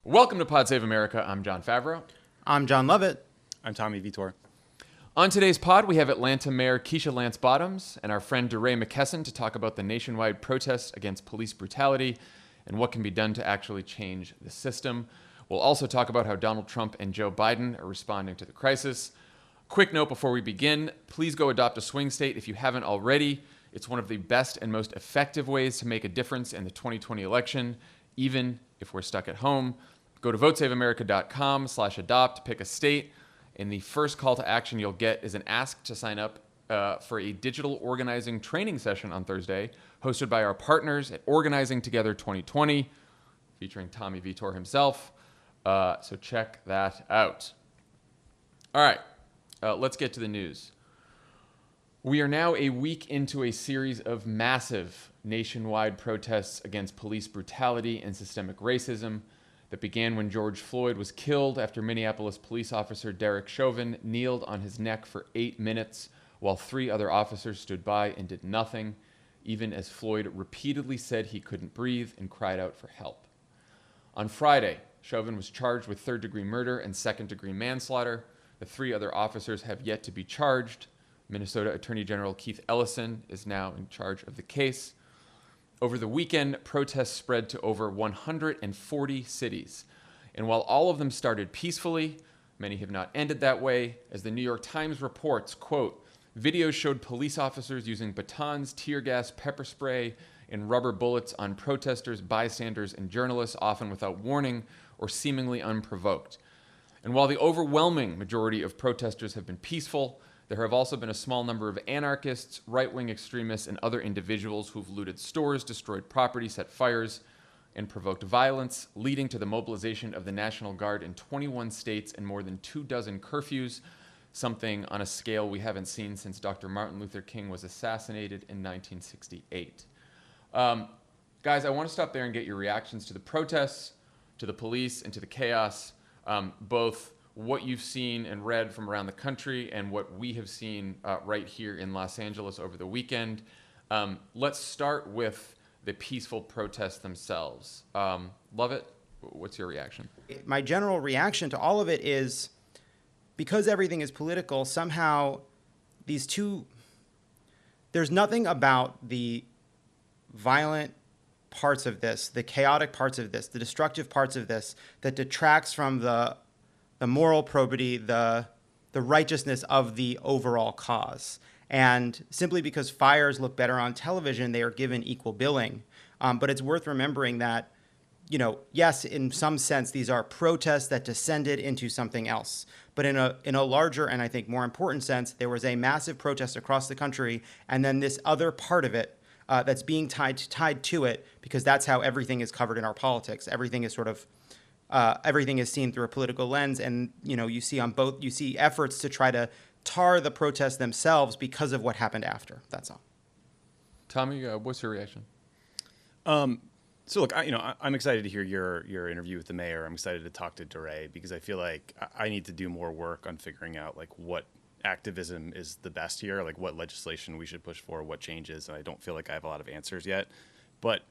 Welcome to Pod Save America. I'm John Favreau. I'm John Lovett. I'm Tommy Vitor. On today's pod, we have Atlanta Mayor Keisha Lance Bottoms and our friend DeRay Mckesson to talk about the nationwide protests against police brutality and what can be done to actually change the system. We'll also talk about how Donald Trump and Joe Biden are responding to the crisis. Quick note before we begin, please go adopt a swing state if you haven't already. It's one of the best and most effective ways to make a difference in the 2020 election, even if we're stuck at home. Go to votesaveamerica.com/adopt, pick a state, and the first call to action you'll get is an ask to sign up for a digital organizing training session on Thursday, hosted by our partners at Organizing Together 2020, featuring Tommy Vitor himself. So check that out. All right, let's get to the news. We are now a week into a series of massive nationwide protests against police brutality and systemic racism that began when George Floyd was killed after Minneapolis police officer Derek Chauvin kneeled on his neck for 8 minutes while 3 other officers stood by and did nothing, even as Floyd repeatedly said he couldn't breathe and cried out for help. On Friday, Chauvin was charged with third-degree murder and second-degree manslaughter. The 3 other officers have yet to be charged. Minnesota Attorney General Keith Ellison is now in charge of the case. Over the weekend, protests spread to over 140 cities. And while all of them started peacefully, many have not ended that way. As the New York Times reports, quote, videos showed police officers using batons, tear gas, pepper spray, and rubber bullets on protesters, bystanders, and journalists, often without warning or seemingly unprovoked. And while the overwhelming majority of protesters have been peaceful, there have also been a small number of anarchists, right-wing extremists, and other individuals who've looted stores, destroyed property, set fires, and provoked violence, leading to the mobilization of the National Guard in 21 states and more than 24 curfews, something on a scale we haven't seen since Dr. Martin Luther King was assassinated in 1968. Guys, I want to stop there and get your reactions to the protests, to the police, and to the chaos, both what you've seen and read from around the country and what we have seen right here in Los Angeles over the weekend. Let's start with the peaceful protests themselves. Lovett, what's your reaction? My general reaction to all of it is, because everything is political, somehow there's nothing about the violent parts of this, the chaotic parts of this, the destructive parts of this, that detracts from the moral probity, the righteousness of the overall cause. And simply because fires look better on television, they are given equal billing. But it's worth remembering that, yes, in some sense, these are protests that descended into something else. But in a larger and I think more important sense, there was a massive protest across the country, and then this other part of it that's being tied to it, because that's how everything is covered in our politics. Everything is everything is seen through a political lens, and you see efforts to try to tar the protests themselves because of what happened after. That's all. Tommy, what's your reaction? So look, I'm excited to hear your interview with the mayor. I'm excited to talk to DeRay because I feel like I need to do more work on figuring out what activism is the best here, like what legislation we should push for, what changes, and I don't feel like I have a lot of answers yet. But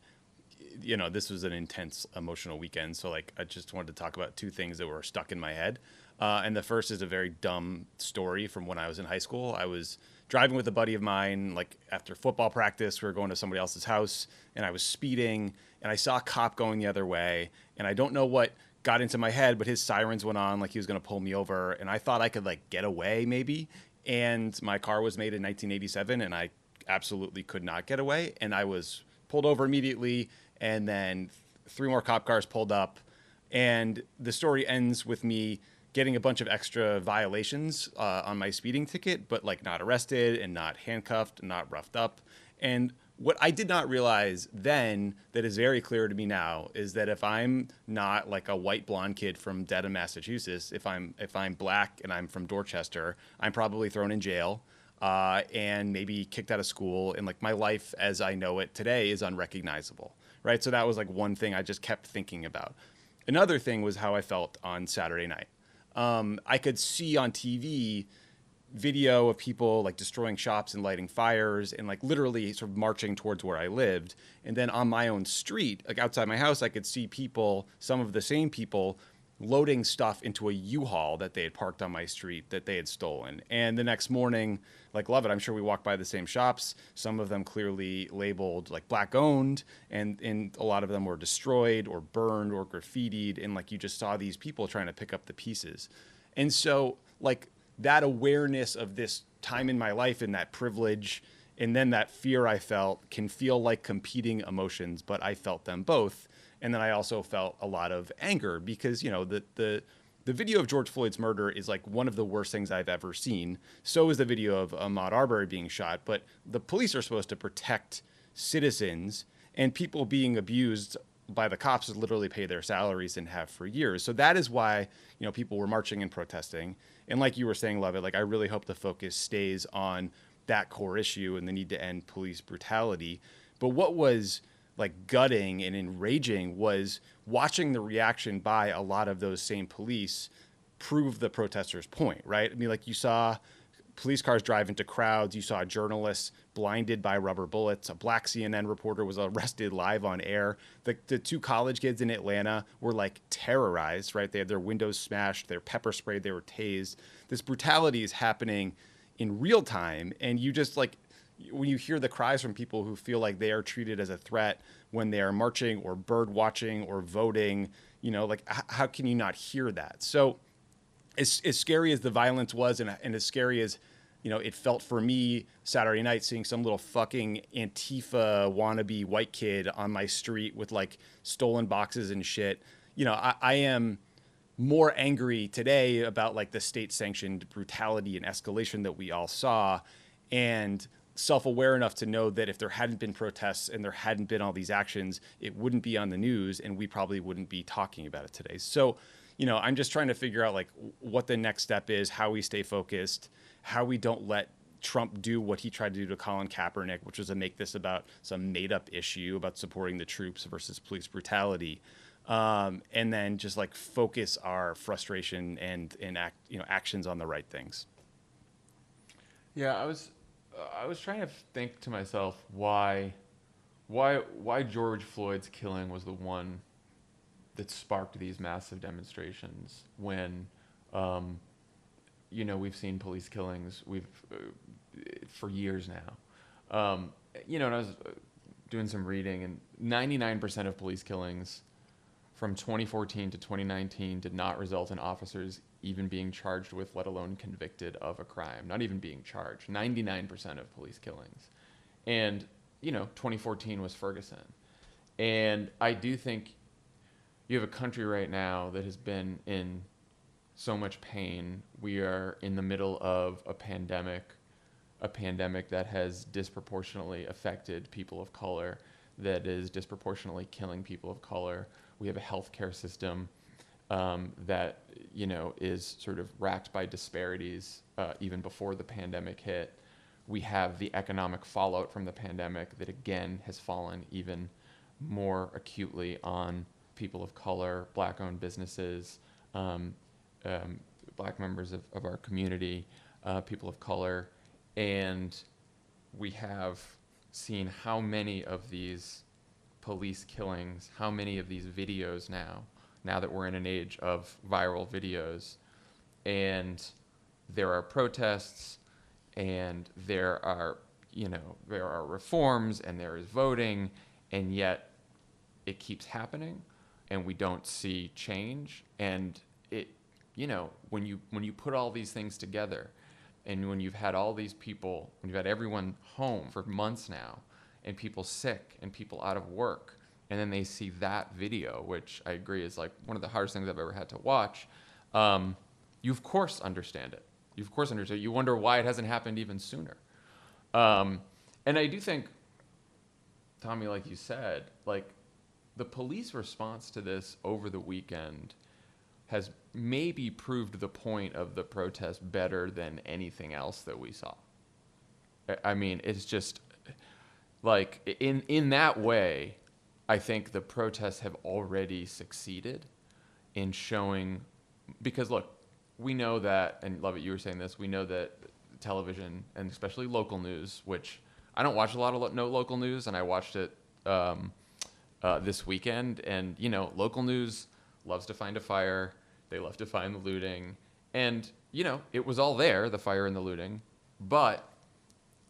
this was an intense emotional weekend. So I just wanted to talk about 2 things that were stuck in my head. And the first is a very dumb story from when I was in high school. I was driving with a buddy of mine, after football practice, we were going to somebody else's house, and I was speeding, and I saw a cop going the other way. And I don't know what got into my head, but his sirens went on like he was going to pull me over. And I thought I could get away maybe. And my car was made in 1987, and I absolutely could not get away. And I was pulled over immediately. And then 3 more cop cars pulled up, and the story ends with me getting a bunch of extra violations on my speeding ticket, but not arrested and not handcuffed, not roughed up. And what I did not realize then that is very clear to me now is that if I'm not a white blonde kid from Dedham, Massachusetts, if I'm black and I'm from Dorchester, I'm probably thrown in jail and maybe kicked out of school. And my life as I know it today is unrecognizable. Right. So that was one thing I just kept thinking about. Another thing was how I felt on Saturday night. I could see on TV video of people like destroying shops and lighting fires and like literally sort of marching towards where I lived. And then on my own street, like outside my house, I could see people, some of the same people, loading stuff into a U-Haul that they had parked on my street that they had stolen. And the next morning, like Lovett, I'm sure we walked by the same shops, some of them clearly labeled like black owned, and a lot of them were destroyed or burned or graffitied. And like you just saw these people trying to pick up the pieces. And so like that awareness of this time in my life and that privilege and then that fear I felt can feel like competing emotions, but I felt them both. And then I also felt a lot of anger because, you know, the video of George Floyd's murder is like one of the worst things I've ever seen. So is the video of Ahmaud Arbery being shot. But the police are supposed to protect citizens, and people being abused by the cops literally pay their salaries and have for years. So that is why, you know, people were marching and protesting. And like you were saying, Lovett, like I really hope the focus stays on that core issue and the need to end police brutality. But what was like gutting and enraging was watching the reaction by a lot of those same police prove the protesters' point, right? I mean, like you saw police cars drive into crowds. You saw journalists blinded by rubber bullets. A black CNN reporter was arrested live on air. The two college kids in Atlanta were like terrorized, right? They had their windows smashed, their pepper sprayed, they were tased. This brutality is happening in real time. And you just like, when you hear the cries from people who feel like they are treated as a threat when they are marching or bird watching or voting, you know, like how can you not hear that? So as scary as the violence was and as scary as, you know, it felt for me Saturday night seeing some little fucking Antifa wannabe white kid on my street with like stolen boxes and shit, you know, I am more angry today about like the state sanctioned brutality and escalation that we all saw, and self-aware enough to know that if there hadn't been protests and there hadn't been all these actions, it wouldn't be on the news and we probably wouldn't be talking about it today. So, you know, I'm just trying to figure out like what the next step is, how we stay focused, how we don't let Trump do what he tried to do to Colin Kaepernick, which was to make this about some made up issue about supporting the troops versus police brutality. And then just like focus our frustration and actions on the right things. Yeah, I was trying to think to myself why George Floyd's killing was the one that sparked these massive demonstrations when, you know, we've seen police killings for years now. You know, and I was doing some reading, and 99% of police killings from 2014 to 2019 did not result in officers even being charged with, let alone convicted of a crime, not even being charged. 99% of police killings. And, you know, 2014 was Ferguson. And I do think you have a country right now that has been in so much pain. We are in the middle of a pandemic that has disproportionately affected people of color, that is disproportionately killing people of color. We have a healthcare system that, you know, is sort of racked by disparities even before the pandemic hit. We have the economic fallout from the pandemic that, again, has fallen even more acutely on people of color, black-owned businesses, black members of our community, people of color. And we have seen how many of these police killings, how many of these videos now that we're in an age of viral videos, and there are protests, and there are reforms, and there is voting, and yet it keeps happening, and we don't see change. And it, you know, when you put all these things together, and when you've had all these people, when you've had everyone home for months now, and people sick and people out of work, and then they see that video, which I agree is like one of the hardest things I've ever had to watch, you of course understand it. You of course understand. You wonder why it hasn't happened even sooner. And I do think, Tommy, like you said, like the police response to this over the weekend has maybe proved the point of the protest better than anything else that we saw. I mean, it's just like in that way, I think the protests have already succeeded in showing, because look, we know that, and Lovett, you were saying this, we know that television and especially local news, which I don't watch a lot of local news, and I watched it this weekend. And local news loves to find a fire. They love to find the looting, and it was all there, the fire and the looting. But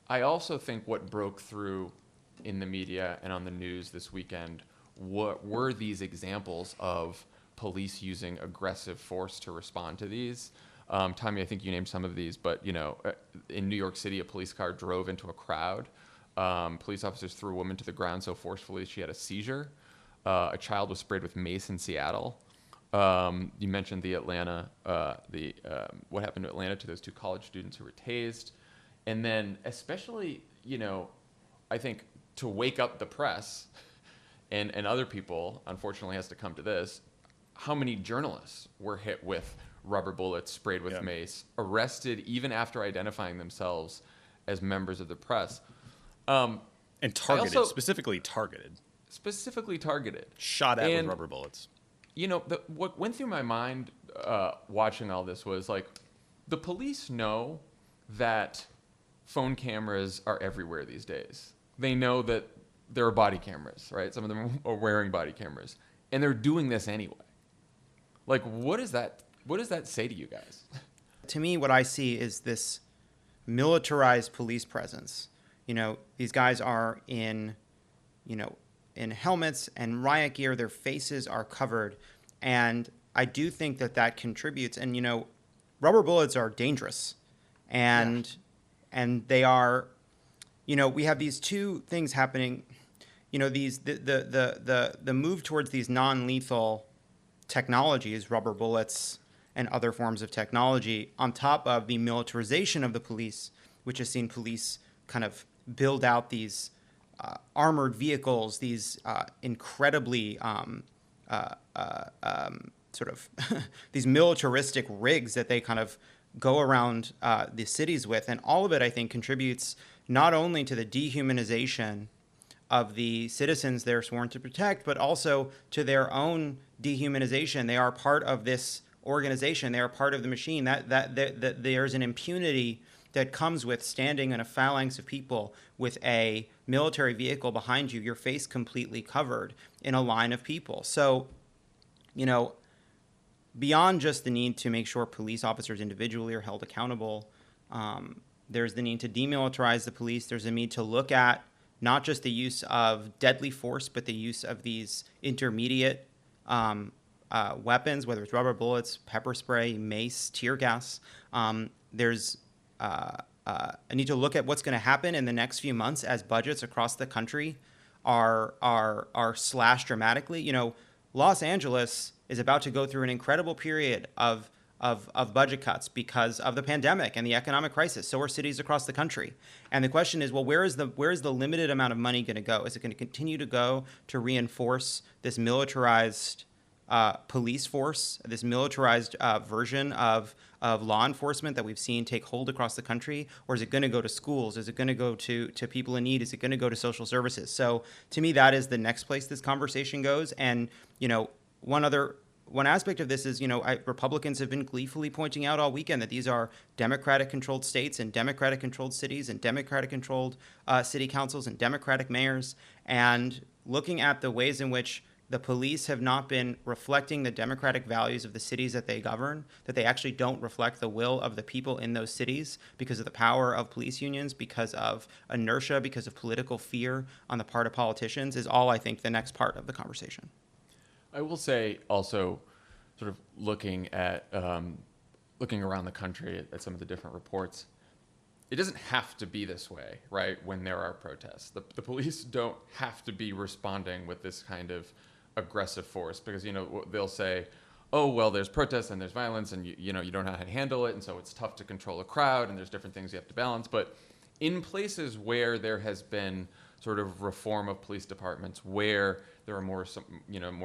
I also think what broke through in the media and on the news this weekend were these examples of police using aggressive force to respond to these. Tommy, I think you named some of these, but in New York City, a police car drove into a crowd. Police officers threw a woman to the ground so forcefully she had a seizure. A child was sprayed with mace in Seattle. You mentioned the Atlanta, what happened to Atlanta to those 2 college students who were tased. And then especially, I think to wake up the press and other people, unfortunately has to come to this, how many journalists were hit with rubber bullets, sprayed with mace, arrested even after identifying themselves as members of the press. And targeted, specifically targeted. Shot at with rubber bullets. What went through my mind watching all this was like, the police know that phone cameras are everywhere these days. They know that there are body cameras, right? Some of them are wearing body cameras, and they're doing this anyway. Like, what does that say to you guys? To me, what I see is this militarized police presence. These guys are in helmets and riot gear. Their faces are covered. And I do think that contributes. And, rubber bullets are dangerous. And they are, we have these 2 things happening. The move towards these non-lethal technologies, rubber bullets and other forms of technology, on top of the militarization of the police, which has seen police kind of build out these armored vehicles, these incredibly sort of these militaristic rigs that they kind of go around the cities with. And all of it, I think, contributes not only to the dehumanization of the citizens they're sworn to protect, but also to their own dehumanization. They are part of this organization. They are part of the machine. That there's an impunity that comes with standing in a phalanx of people with a military vehicle behind you, your face completely covered in a line of people. So, beyond just the need to make sure police officers individually are held accountable, there's the need to demilitarize the police. There's a need to look at not just the use of deadly force, but the use of these intermediate weapons, whether it's rubber bullets, pepper spray, mace, tear gas. There's a need to look at what's going to happen in the next few months as budgets across the country are slashed dramatically. Los Angeles is about to go through an incredible period of budget cuts because of the pandemic and the economic crisis. So are cities across the country. And the question is, well, where is the limited amount of money going to go? Is it going to continue to go to reinforce this militarized police force, this militarized version of law enforcement that we've seen take hold across the country? Or is it going to go to schools? Is it going to go to people in need? Is it going to go to social services? So to me, that is the next place this conversation goes. And, one aspect of this is, Republicans have been gleefully pointing out all weekend that these are Democratic-controlled states and Democratic-controlled cities and Democratic-controlled city councils and Democratic mayors, and looking at the ways in which the police have not been reflecting the democratic values of the cities that they govern, that they actually don't reflect the will of the people in those cities because of the power of police unions, because of inertia, because of political fear on the part of politicians, is all, I think, the next part of the conversation. I will say also, sort of looking around the country at some of the different reports, it doesn't have to be this way, right? When there are protests, the police don't have to be responding with this kind of aggressive force, because they'll say, oh well, there's protests and there's violence and you don't know how to handle it, and so it's tough to control a crowd and there's different things you have to balance. But in places where there has been sort of reform of police departments, where there are more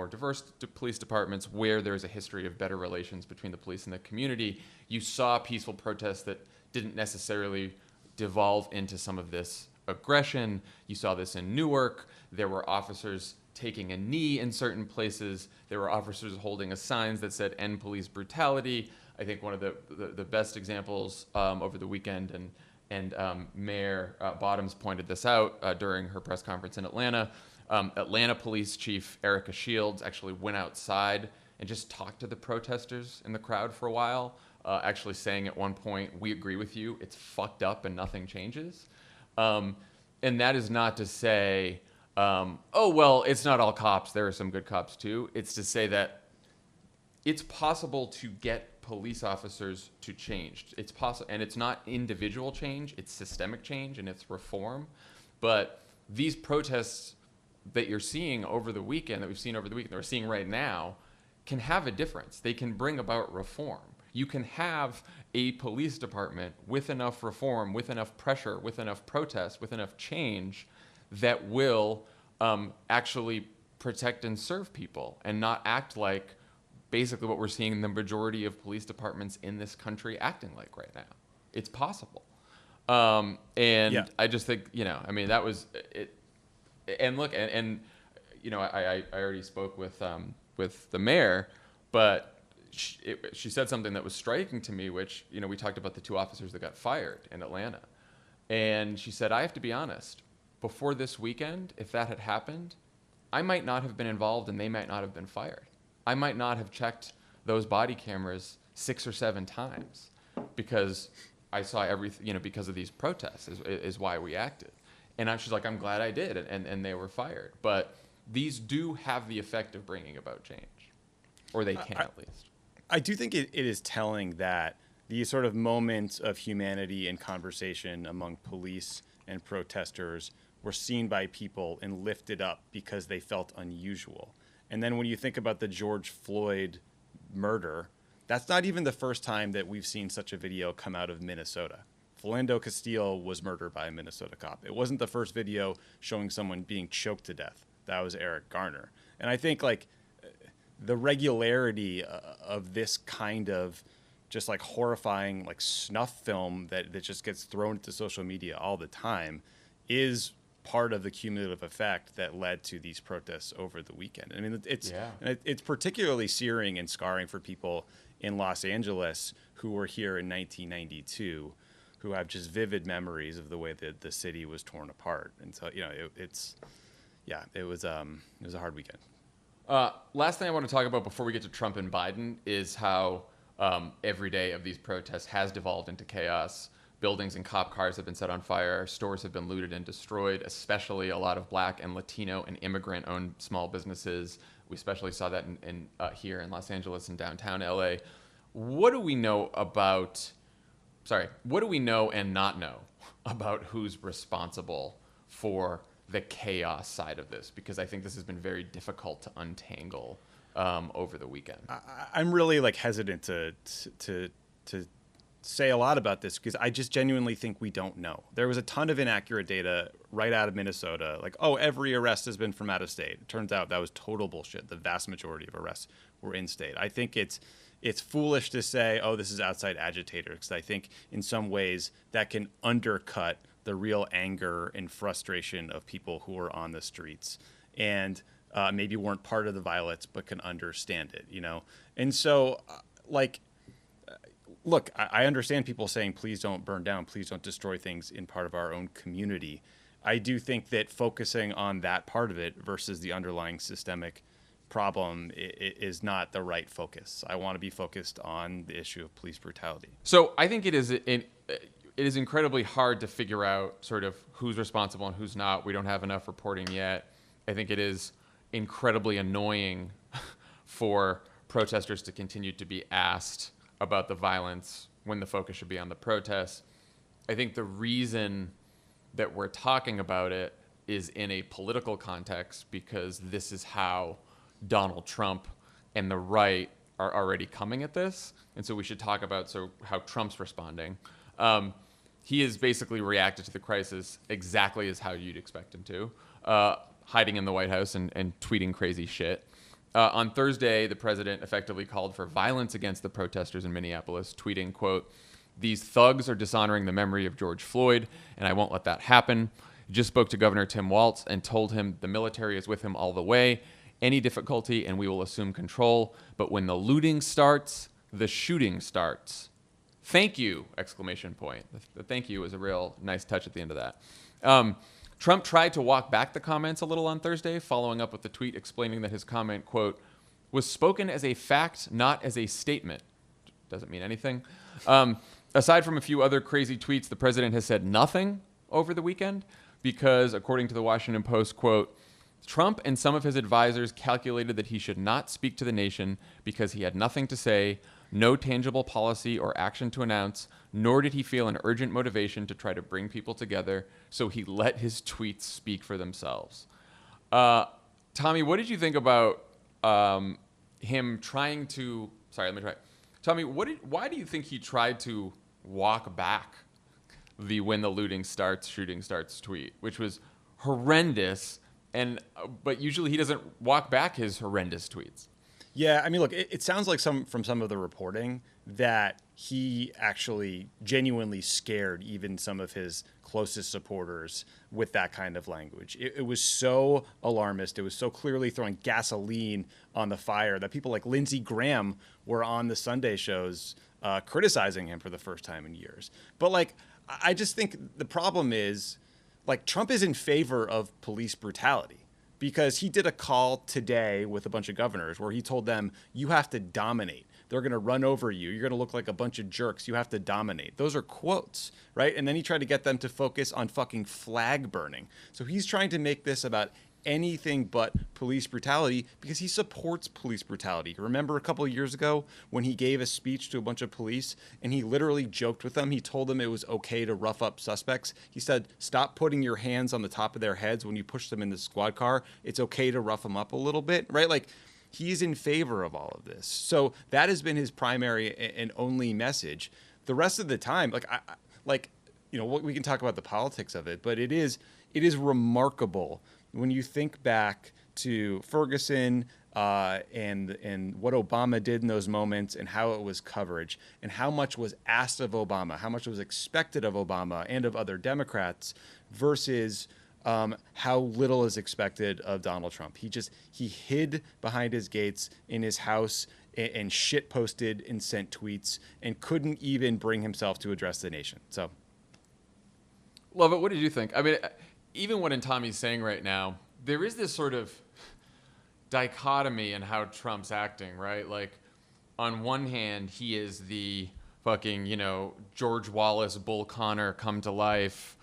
diverse police departments, where there's a history of better relations between the police and the community, you saw peaceful protests that didn't necessarily devolve into some of this aggression. You saw this in Newark. There were officers taking a knee in certain places. There were officers holding signs that said "End police brutality." I think one of the best examples over the weekend, and Mayor Bottoms pointed this out during her press conference in Atlanta. Atlanta Police Chief Erica Shields actually went outside and just talked to the protesters in the crowd for a while, actually saying at one point, "We agree with you, it's fucked up and nothing changes." And that is not to say, oh, well, it's not all cops, there are some good cops too. It's to say that it's possible to get police officers to change. It's possible, and it's not individual change, it's systemic change and it's reform. But these protests that you're seeing over the weekend, that we've seen over the weekend, that we're seeing right now, can have a difference. They can bring about reform. You can have a police department with enough reform, with enough pressure, with enough protest, with enough change that will actually protect and serve people and not act like basically what we're seeing in the majority of police departments in this country acting like right now. It's possible. And I just think, I mean, that was it. And look, and I already spoke with the mayor, but she said something that was striking to me, which, we talked about the 2 officers that got fired in Atlanta. And she said, I have to be honest, before this weekend, if that had happened, I might not have been involved and they might not have been fired. I might not have checked those body cameras 6 or 7 times because I saw everything, because of these protests is why we acted. And she's like, I'm glad I did, and they were fired. But these do have the effect of bringing about change, or they can at least. I do think it is telling that these sort of moments of humanity and conversation among police and protesters were seen by people and lifted up because they felt unusual. And then when you think about the George Floyd murder, that's not even the first time that we've seen such a video come out of Minnesota. Philando Castile was murdered by a Minnesota cop. It wasn't the first video showing someone being choked to death. That was Eric Garner. And I think the regularity of this kind of just horrifying snuff film that just gets thrown into social media all the time is part of the cumulative effect that led to these protests over the weekend. I mean, it's particularly searing and scarring for people in Los Angeles who were here in 1992, who have just vivid memories of the way that the city was torn apart. And so, it was a hard weekend. Last thing I want to talk about before we get to Trump and Biden is how every day of these protests has devolved into chaos. Buildings and cop cars have been set on fire. Stores have been looted and destroyed, especially a lot of Black and Latino and immigrant-owned small businesses. We especially saw that in here in Los Angeles and downtown LA. What do we know and not know about who's responsible for the chaos side of this? Because I think this has been very difficult to untangle over the weekend. I'm really hesitant to say a lot about this because I just genuinely think we don't know. There was a ton of inaccurate data right out of Minnesota, every arrest has been from out of state. It turns out that was total bullshit. The vast majority of arrests were in state. I think it's foolish to say, oh, this is outside agitators, because I think in some ways that can undercut the real anger and frustration of people who are on the streets and maybe weren't part of the violence but can understand it, And so, look, I understand people saying, please don't burn down, please don't destroy things in part of our own community. I do think that focusing on that part of it versus the underlying systemic problem is not the right focus. I want to be focused on the issue of police brutality. So I think it is incredibly hard to figure out sort of who's responsible and who's not. We don't have enough reporting yet. I think it is incredibly annoying for protesters to continue to be asked about the violence when the focus should be on the protests. I think the reason that we're talking about it is in a political context because this is how Donald Trump and the right are already coming at this. And so we should talk about how Trump's responding. He has basically reacted to the crisis exactly as how you'd expect him to, hiding in the White House and tweeting crazy shit. On Thursday, the president effectively called for violence against the protesters in Minneapolis, tweeting, quote, "These thugs are dishonoring the memory of George Floyd, and I won't let that happen. Just spoke to Governor Tim Walz and told him the military is with him all the way. Any difficulty and we will assume control. But when the looting starts, the shooting starts. Thank you! Exclamation point. The thank you was a real nice touch at the end of that. Trump tried to walk back the comments a little on Thursday, following up with the tweet explaining that his comment, quote, was spoken as a fact, not as a statement. Doesn't mean anything. Aside from a few other crazy tweets, the president has said nothing over the weekend because, according to the Washington Post, quote, Trump and some of his advisors calculated that he should not speak to the nation because he had nothing to say, no tangible policy or action to announce, nor did he feel an urgent motivation to try to bring people together, so he let his tweets speak for themselves. Tommy, what did you think about him trying to... Sorry, let me try. Tommy, why do you think he tried to walk back the when the looting starts, shooting starts tweet, which was horrendous, but usually he doesn't walk back his horrendous tweets? Yeah, I mean, look, it sounds like some of the reporting that he actually genuinely scared even some of his closest supporters with that kind of language. It was so alarmist. It was so clearly throwing gasoline on the fire that people like Lindsey Graham were on the Sunday shows criticizing him for the first time in years. But like, I just think the problem is, like, Trump is in favor of police brutality. Because he did a call today with a bunch of governors where he told them, you have to dominate. They're going to run over you. You're going to look like a bunch of jerks. You have to dominate. Those are quotes, right? And then he tried to get them to focus on fucking flag burning. So he's trying to make this about anything but police brutality because he supports police brutality. Remember a couple of years ago when he gave a speech to a bunch of police and he literally joked with them? He told them it was okay to rough up suspects. He said, stop putting your hands on the top of their heads when you push them in the squad car. It's okay to rough them up a little bit, right? Like, he's in favor of all of this. So that has been his primary and only message. The rest of the time, we can talk about the politics of it, but it is remarkable when you think back to Ferguson and what Obama did in those moments and how it was coverage and how much was asked of Obama, how much was expected of Obama and of other Democrats versus how little is expected of Donald Trump. He hid behind his gates in his house and shit posted and sent tweets and couldn't even bring himself to address the nation. So, Lovett, what did you think? I mean, even what Tommy's saying right now, there is this sort of dichotomy in how Trump's acting, right? Like, on one hand, he is the fucking, George Wallace, Bull Connor come to life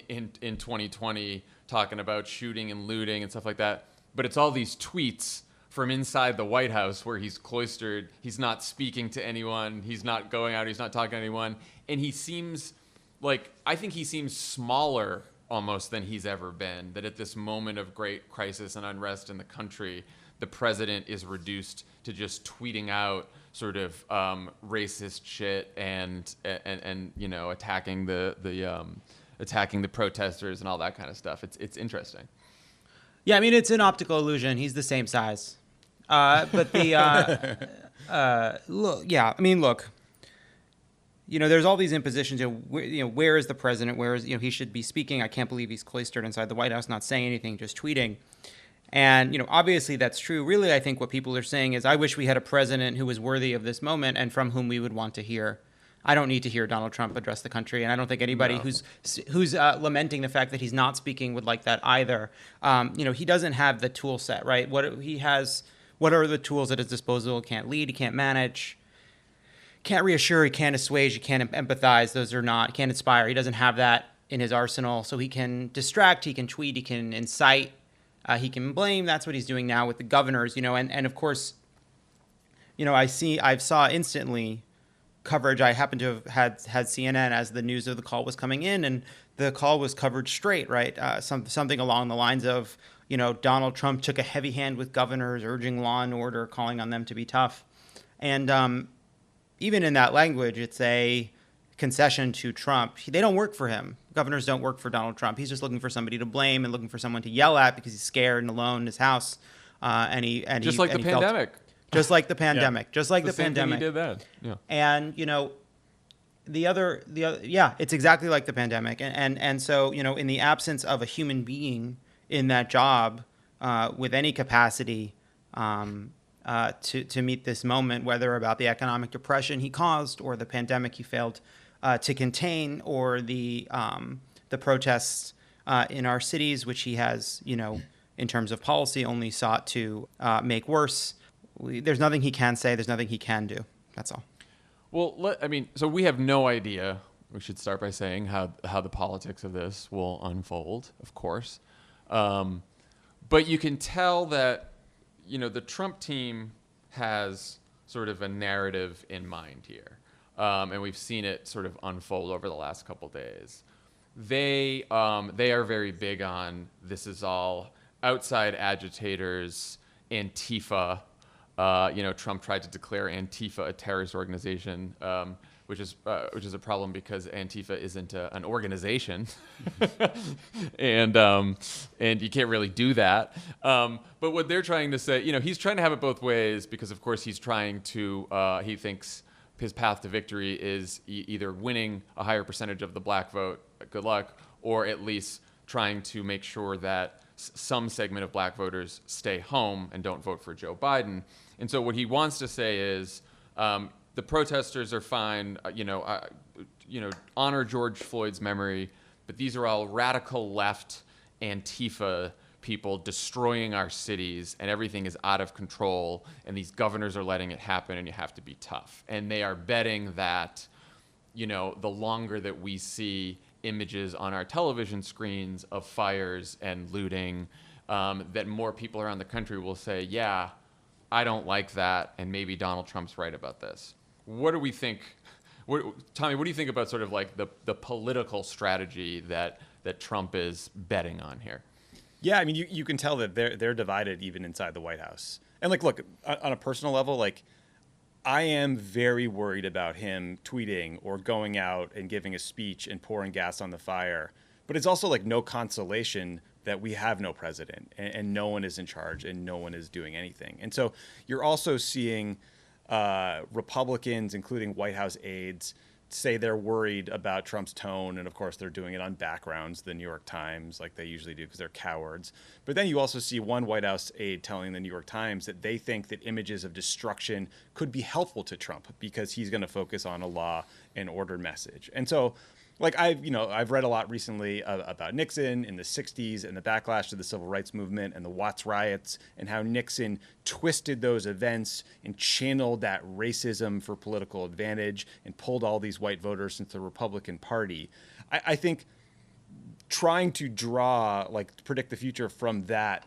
in 2020, talking about shooting and looting and stuff like that. But it's all these tweets from inside the White House where he's cloistered, he's not speaking to anyone, he's not going out, he's not talking to anyone, and he seems like, I think he seems smaller almost than he's ever been, that at this moment of great crisis and unrest in the country, the president is reduced to just tweeting out sort of racist shit and attacking attacking the protesters and all that kind of stuff. It's interesting. Yeah, I mean, it's an optical illusion. He's the same size. But the look. There's all these impositions. Where is the president? Where is he should be speaking? I can't believe he's cloistered inside the White House, not saying anything, just tweeting. And obviously that's true. Really, I think what people are saying is, I wish we had a president who was worthy of this moment and from whom we would want to hear. I don't need to hear Donald Trump address the country, and I don't think anybody who's lamenting the fact that he's not speaking would like that either. He doesn't have the tool set, right? What are the tools at his disposal? He can't lead, he can't manage. Can't reassure, he can't assuage, he can't empathize. He can't inspire. He doesn't have that in his arsenal. So he can distract, he can tweet, he can incite, he can blame. That's what he's doing now with the governors, and of course, I saw instantly coverage. I happened to have had CNN as the news of the call was coming in, and the call was covered straight, right? Something along the lines of, Donald Trump took a heavy hand with governors, urging law and order, calling on them to be tough. And even in that language, it's a concession to Trump. They don't work for him. Governors don't work for Donald Trump. He's just looking for somebody to blame and looking for someone to yell at because he's scared and alone in his house. Just like the pandemic. Just like the pandemic. He did that. Yeah. And, yeah, it's exactly like the pandemic. And so, in the absence of a human being in that job with any capacity to meet this moment, whether about the economic depression he caused or the pandemic he failed to contain, or the protests in our cities, which he has, in terms of policy, only sought to make worse. There's nothing he can say. There's nothing he can do. That's all. Well, so we have no idea. We should start by saying how the politics of this will unfold, of course. But you can tell that, the Trump team has sort of a narrative in mind here. And we've seen it sort of unfold over the last couple days. They are very big on, this is all outside agitators, Antifa. Trump tried to declare Antifa a terrorist organization, which is a problem because Antifa isn't an organization, and you can't really do that. But what they're trying to say, he's trying to have it both ways, because of course he's trying to. He thinks his path to victory is either winning a higher percentage of the black vote, good luck, or at least trying to make sure that some segment of black voters stay home and don't vote for Joe Biden. And so what he wants to say is, the protesters are fine, honor George Floyd's memory, but these are all radical left Antifa people destroying our cities, and everything is out of control, and these governors are letting it happen, and you have to be tough. And they are betting that, the longer that we see images on our television screens of fires and looting, that more people around the country will say, yeah, I don't like that, and maybe Donald Trump's right about this. What do we think? Tommy, what do you think about sort of like the political strategy that Trump is betting on here? Yeah, I mean, you can tell that they're divided even inside the White House. And look, on a personal level, I am very worried about him tweeting or going out and giving a speech and pouring gas on the fire. But it's also no consolation that we have no president and no one is in charge and no one is doing anything. And so you're also seeing Republicans, including White House aides, say they're worried about Trump's tone. And of course, they're doing it on backgrounds, the New York Times, like they usually do because they're cowards. But then you also see one White House aide telling the New York Times that they think that images of destruction could be helpful to Trump because he's going to focus on a law and order message. And so I've read a lot recently about Nixon in the 60s and the backlash to the civil rights movement and the Watts riots, and how Nixon twisted those events and channeled that racism for political advantage and pulled all these white voters into the Republican Party. I think trying to predict the future from that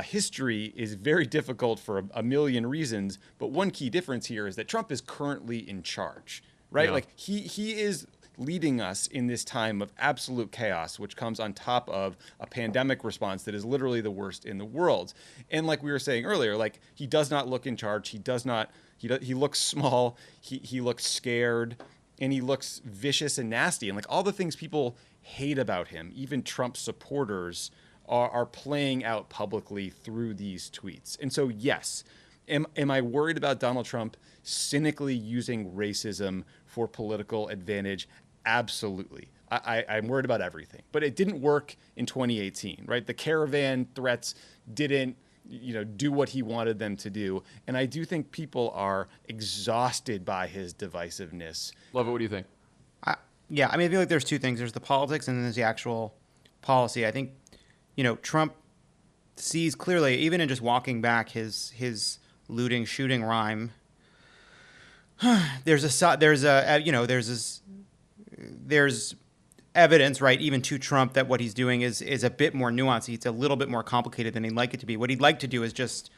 history is very difficult for a million reasons. But one key difference here is that Trump is currently in charge, right? Yeah. He is leading us in this time of absolute chaos, which comes on top of a pandemic response that is literally the worst in the world. And like we were saying earlier, he does not look in charge. He looks small. He looks scared, and he looks vicious and nasty. And all the things people hate about him, even Trump supporters, are playing out publicly through these tweets. And so, yes, am I worried about Donald Trump cynically using racism for political advantage? Absolutely. I'm worried about everything. But it didn't work in 2018, right? The caravan threats didn't, do what he wanted them to do. And I do think people are exhausted by his divisiveness. Lovett, what do you think? I feel like there's two things. There's the politics and then there's the actual policy. I think, Trump sees clearly, even in just walking back his looting, shooting rhyme, there's evidence, right, even to Trump, that what he's doing is a bit more nuanced. It's a little bit more complicated than he'd like it to be. What he'd like to do is just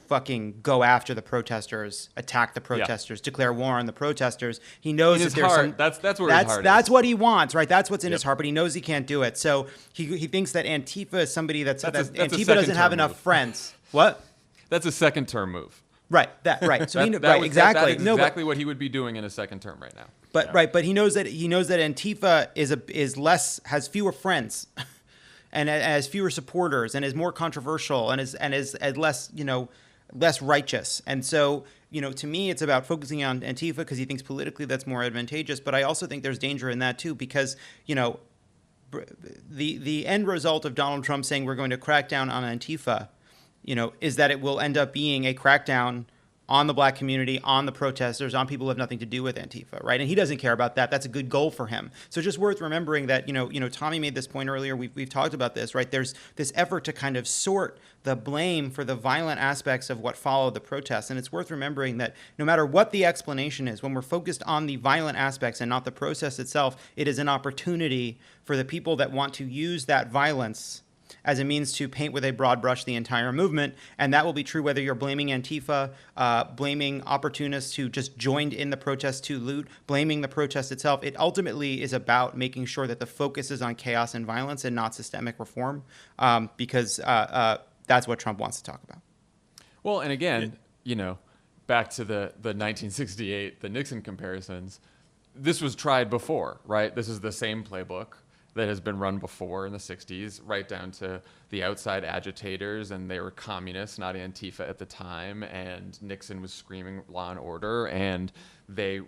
fucking go after the protesters, attack the protesters, declare war on the protesters. He knows that there's some, that's where his heart that's what he wants, right? That's what's in his heart, but he knows he can't do it. So he thinks that Antifa is somebody that Antifa doesn't have enough friends. What? That's a second term move. Right. Right. So exactly. That is exactly what he would be doing in a second term right now. But he knows that Antifa has fewer friends, and has fewer supporters, and is more controversial, and is less less righteous. And so to me, it's about focusing on Antifa because he thinks politically that's more advantageous. But I also think there's danger in that too, because, the end result of Donald Trump saying we're going to crack down on Antifa, is that it will end up being a crackdown on the black community, on the protesters, on people who have nothing to do with Antifa, right? And he doesn't care about that. That's a good goal for him. So just worth remembering that, Tommy made this point earlier. We've talked about this, right? There's this effort to kind of sort the blame for the violent aspects of what followed the protests. And it's worth remembering that no matter what the explanation is, when we're focused on the violent aspects and not the process itself, it is an opportunity for the people that want to use that violence as a means to paint with a broad brush the entire movement. And that will be true whether you're blaming Antifa, blaming opportunists who just joined in the protest to loot, blaming the protest itself. It ultimately is about making sure that the focus is on chaos and violence and not systemic reform, because that's what Trump wants to talk about. Well, and again, back to the 1968, the Nixon comparisons, this was tried before, right? This is the same playbook that has been run before in the 60s, right down to the outside agitators, and they were communists, not Antifa at the time, and Nixon was screaming law and order, and they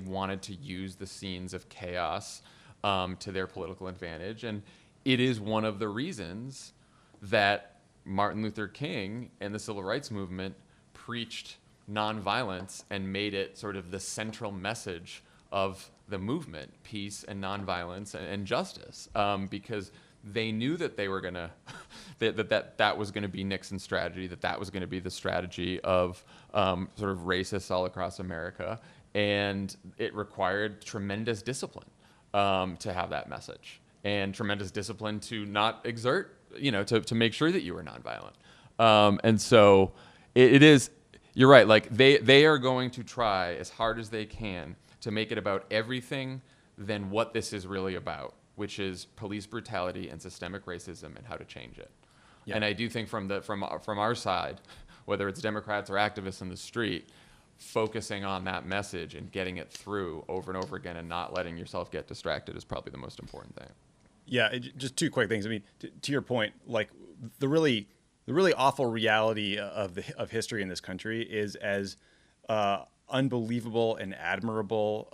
wanted to use the scenes of chaos to their political advantage. And it is one of the reasons that Martin Luther King and the Civil Rights Movement preached nonviolence and made it sort of the central message of the movement, peace and nonviolence and justice, because they knew that they were gonna that was gonna be Nixon's strategy, that was gonna be the strategy of sort of racists all across America, and it required tremendous discipline to have that message, and tremendous discipline to not exert, to make sure that you were nonviolent, and so it is. You're right. Like they are going to try as hard as they can to make it about everything than what this is really about, which is police brutality and systemic racism and how to change it. Yeah. And I do think from our side, whether it's Democrats or activists in the street, focusing on that message and getting it through over and over again and not letting yourself get distracted is probably the most important thing. Yeah, just two quick things. I mean, to your point, like the really awful reality of history in this country is as unbelievable and admirable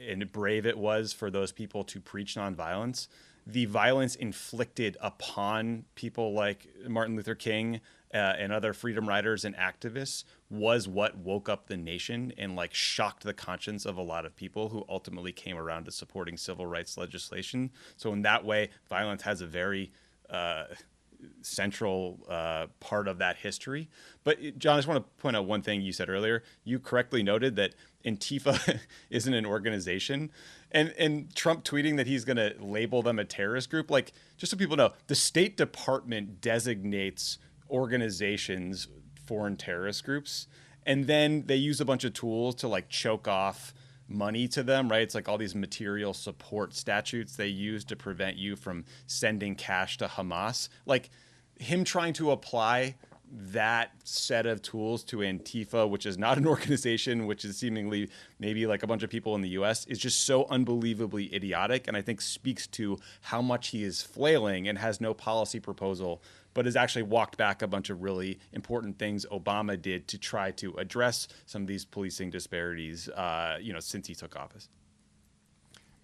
and brave it was for those people to preach nonviolence. The violence inflicted upon people like Martin Luther King and other freedom riders and activists was what woke up the nation and like shocked the conscience of a lot of people who ultimately came around to supporting civil rights legislation. So in that way, violence has a very central part of that history. But John, I just want to point out one thing you said earlier. You correctly noted that Antifa isn't an organization, and Trump tweeting that he's going to label them a terrorist group. Like, just so people know, the State Department designates organizations foreign terrorist groups, and then they use a bunch of tools to like choke off money to them, right? It's like all these material support statutes they use to prevent you from sending cash to Hamas. Like him trying to apply that set of tools to Antifa, which is not an organization, which is seemingly maybe like a bunch of people in the US, is just so unbelievably idiotic, and I think speaks to how much he is flailing and has no policy proposal, but has actually walked back a bunch of really important things Obama did to try to address some of these policing disparities, since he took office.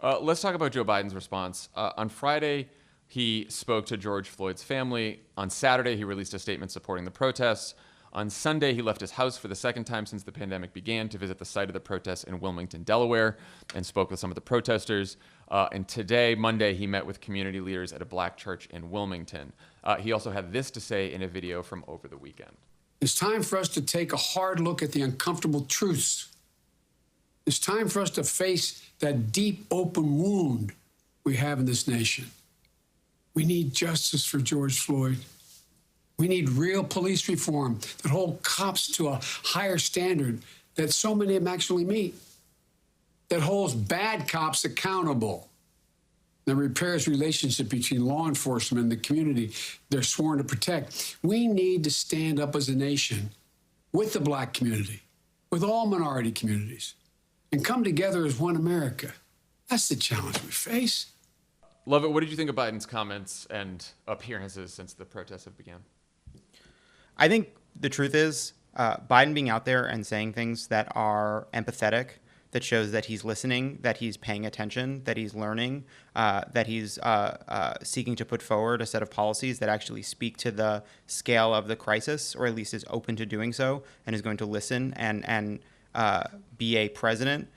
Let's talk about Joe Biden's response. On Friday, he spoke to George Floyd's family. On Saturday, he released a statement supporting the protests. On Sunday, he left his house for the second time since the pandemic began to visit the site of the protests in Wilmington, Delaware, and spoke with some of the protesters. And today, Monday, he met with community leaders at a black church in Wilmington. He also had this to say in a video from over the weekend. It's time for us to take a hard look at the uncomfortable truths. It's time for us to face that deep, open wound we have in this nation. We need justice for George Floyd. We need real police reform that hold cops to a higher standard that so many of them actually meet, that holds bad cops accountable, that repairs relationship between law enforcement and the community they're sworn to protect. We need to stand up as a nation with the black community, with all minority communities, and come together as one America. That's the challenge we face. Lovett, what did you think of Biden's comments and appearances since the protests have begun? I think the truth is Biden being out there and saying things that are empathetic, that shows that he's listening, that he's paying attention, that he's learning, that he's seeking to put forward a set of policies that actually speak to the scale of the crisis, or at least is open to doing so, and is going to listen and be a president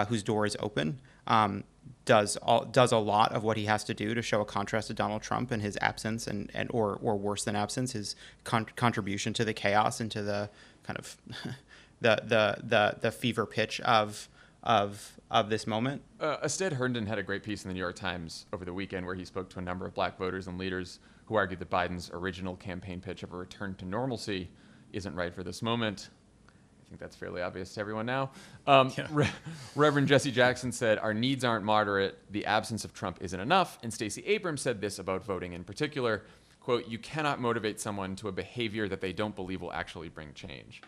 whose door is open. Does a lot of what he has to do to show a contrast to Donald Trump and his absence or worse than absence, his contribution to the chaos and to the kind of the fever pitch of this moment. Asted Herndon had a great piece in the New York Times over the weekend where he spoke to a number of black voters and leaders who argued that Biden's original campaign pitch of a return to normalcy isn't right for this moment. I think that's fairly obvious to everyone now. Reverend Jesse Jackson said, "Our needs aren't moderate. The absence of Trump isn't enough." And Stacey Abrams said this about voting in particular, quote, "You cannot motivate someone to a behavior that they don't believe will actually bring change."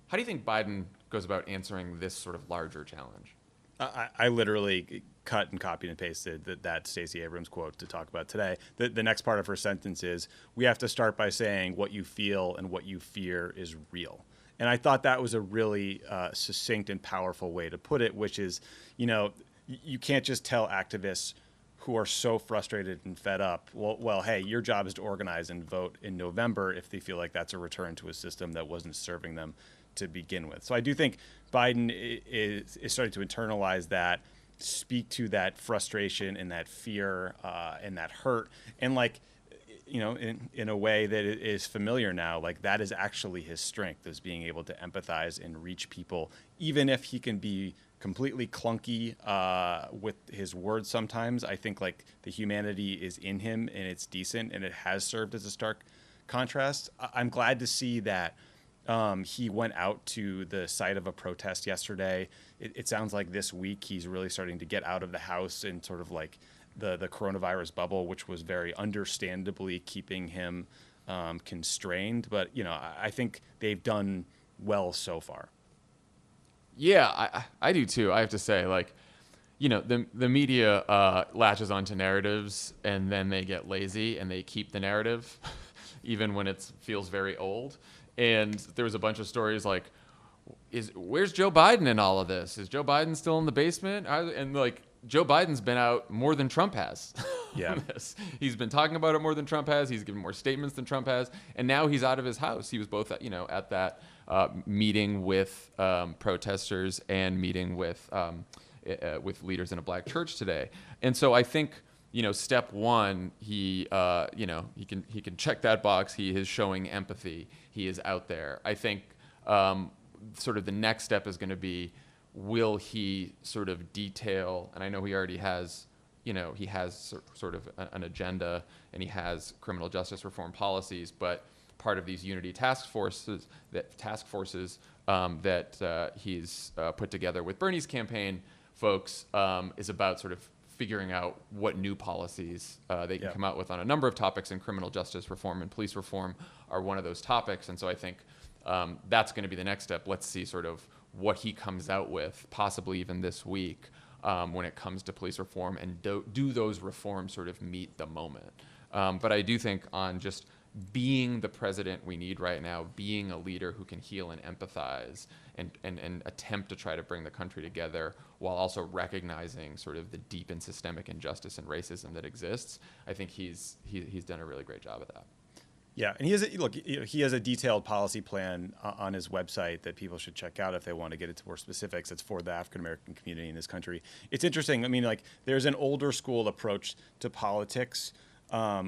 How do you think Biden goes about answering this sort of larger challenge? I literally cut and copied and pasted that Stacey Abrams quote to talk about today. The next part of her sentence is, "We have to start by saying what you feel and what you fear is real." And I thought that was a really succinct and powerful way to put it, which is, you can't just tell activists who are so frustrated and fed up, well, hey, your job is to organize and vote in November if they feel like that's a return to a system that wasn't serving them to begin with. So I do think Biden is starting to internalize that, speak to that frustration and that fear and that hurt, and in a way that is familiar now. Like, that is actually his strength, is being able to empathize and reach people, even if he can be completely clunky with his words sometimes. I think the humanity is in him, and it's decent, and it has served as a stark contrast. I'm glad to see that he went out to the site of a protest yesterday. It sounds like this week he's really starting to get out of the house and sort of the coronavirus bubble, which was very understandably keeping him constrained. But, I think they've done well so far. Yeah, I do too. I have to say, the media latches onto narratives, and then they get lazy and they keep the narrative, even when it feels very old. And there was a bunch of stories like, where's Joe Biden in all of this? Is Joe Biden still in the basement? And Joe Biden's been out more than Trump has. Yeah. He's been talking about it more than Trump has. He's given more statements than Trump has. And now he's out of his house. He was both at that meeting with protesters and meeting with leaders in a black church today. And so I think, step one, he can check that box. He is showing empathy. He is out there. I think sort of the next step is going to be, will he sort of detail, and I know he already has, he has sort of an agenda, and he has criminal justice reform policies, but part of these unity task forces that he's put together with Bernie's campaign folks is about sort of figuring out what new policies they can come out with on a number of topics, and criminal justice reform and police reform are one of those topics. And so I think that's going to be the next step. Let's see sort of what he comes out with, possibly even this week, when it comes to police reform, and do those reforms sort of meet the moment. But I do think on just being the president we need right now, being a leader who can heal and empathize and attempt to try to bring the country together while also recognizing sort of the deep and systemic injustice and racism that exists, I think he's done a really great job of that. Yeah, and he has a detailed policy plan on his website that people should check out if they want to get into more specifics. It's for the African American community in this country. It's interesting. I mean, there's an older school approach to politics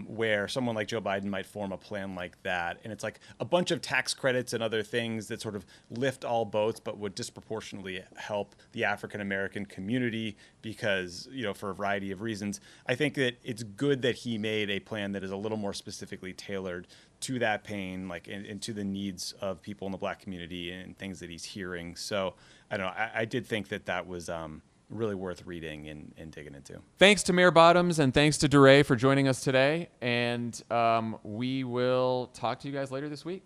where someone like Joe Biden might form a plan like that, and it's like a bunch of tax credits and other things that sort of lift all boats, but would disproportionately help the African American community because, for a variety of reasons. I think that it's good that he made a plan that is a little more specifically tailored to that pain, and to the needs of people in the black community and things that he's hearing. So I don't know. I did think that was really worth reading and digging into. Thanks to Mayor Bottoms, and thanks to DeRay for joining us today. And we will talk to you guys later this week.